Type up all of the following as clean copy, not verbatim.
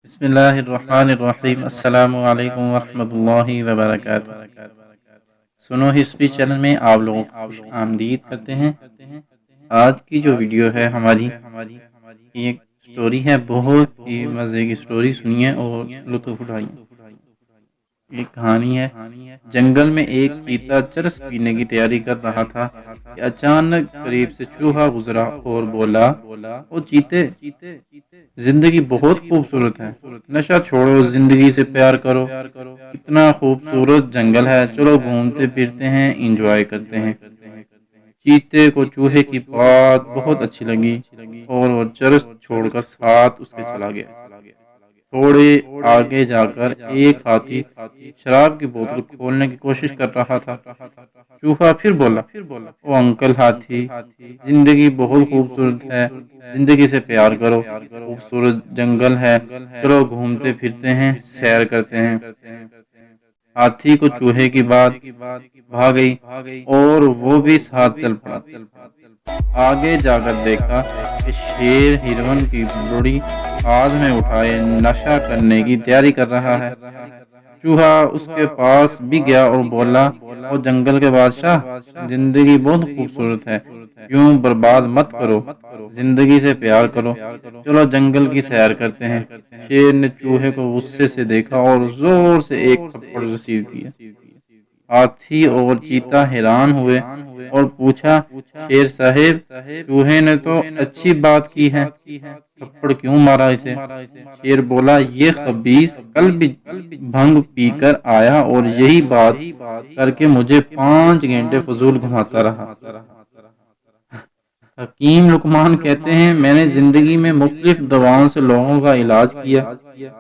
بسم اللہ الرحمن الرحیم۔ السلام علیکم ورحمۃ اللہ وبرکاتہ۔ سنو ہسٹری چینل میں آپ لوگوں کو خوش آمدید کرتے ہیں۔ آج کی جو ویڈیو ہے ہماری ایک سٹوری ہے، بہت ہی مزے کی سٹوری سنیے اور لطف اٹھائیے۔ ایک کہانی ہے، جنگل میں ایک چیتا چرس پینے کی تیاری کر رہا تھا کہ اچانک قریب سے چوہا گزرا اور بولا، او چیتے، زندگی بہت خوبصورت ہے، نشہ چھوڑو، زندگی سے پیار کرو، اتنا خوبصورت جنگل ہے، چلو گھومتے پھرتے ہیں، انجوائے کرتے ہیں۔ چیتے کو چوہے کی بات بہت اچھی لگی اور وہ چرس چھوڑ کر ساتھ اس کے چلا گیا۔ تھوڑے آگے جا کر ایک ہاتھی شراب کی بوتل کھولنے کی کوشش کر رہا تھا۔ چوہا پھر بولا، او انکل ہاتھی، زندگی بہت خوبصورت ہے، زندگی سے پیار کرو، خوبصورت جنگل ہے، چلو گھومتے پھرتے ہیں، سیر کرتے ہیں۔ ہاتھی کو چوہے کی بات بھا گئی اور وہ بھی ساتھ چل پڑا۔ آگے جا کر دیکھا کہ شیر ہرن کی لڑی ہاتھ میں اٹھائے نشہ کرنے کی تیاری کر رہا ہے۔ چوہا اس کے پاس بھی گیا اور بولا، او جنگل کے بادشاہ، زندگی بہت خوبصورت ہے، یوں برباد مت کرو، زندگی سے پیار کرو، چلو جنگل کی سیر کرتے ہیں۔ شیر نے چوہے کو غصے سے دیکھا اور زور سے ایک تھپڑ رسید کیا۔ ہاتھی اور چیتا حیران ہوئے اور پوچھا، شیر صاحب، چوہے نے تو اچھی بات کی ہے، تھپڑ کیوں مارا اسے؟ شیر بولا، یہ خبیث کل بھی بھنگ پی کر آیا اور یہی بات کر کے مجھے 5 گھنٹے فضول گھماتا رہا۔ حکیم لقمان کہتے ہیں، میں نے زندگی میں مختلف دواؤں سے لوگوں کا علاج کیا،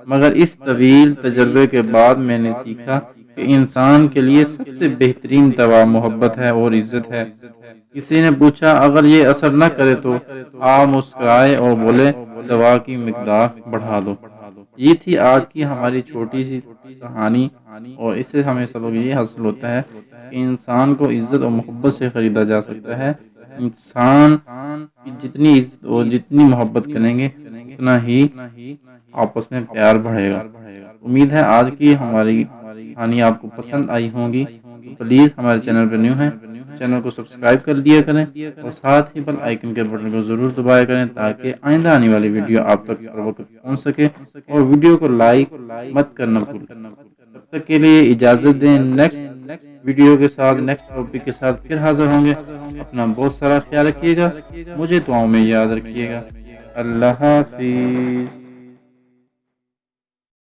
مگر اس طویل تجربے کے بعد میں نے سیکھا کہ انسان کے لیے سب سے بہترین دوا محبت ہے اور عزت ہے۔ کسی نے پوچھا، اگر یہ اثر نہ کرے تو؟ آپ مسکرائے اور بولے، دوا کی مقدار بڑھا دو۔ یہ تھی آج کی ہماری چھوٹی سی کہانی، اور اس سے ہمیں سبق یہ حاصل ہوتا ہے کہ انسان کو عزت اور محبت سے خریدا جا سکتا ہے۔ انسان کی جتنی عزت اور جتنی محبت کریں گے اتنا ہی آپس میں پیار بڑھے گا۔ امید ہے آج کی ہماری کہانی آپ کو پسند آئی ہوگی۔ پلیز ہمارے چینل پر نیو ہیں، چینل کو سبسکرائب کر دیا کریں اور ساتھ ہی بیل آئیکن کے بٹن کو ضرور دبایا کریں تاکہ آئندہ آنے والی ویڈیو آپ تک پر وقت پہنچ سکے، اور ویڈیو کو لائک مت کرنا بھولیں۔ تب تک کے لیے اجازت دیں، نیکسٹ ویڈیو کے ساتھ، نیکسٹ ٹاپک کے ساتھ پھر حاضر ہوں گے۔ اپنا بہت سارا خیال رکھیے گا، مجھے دعاؤں میں یاد رکھیے گا۔ اللہ حافظ۔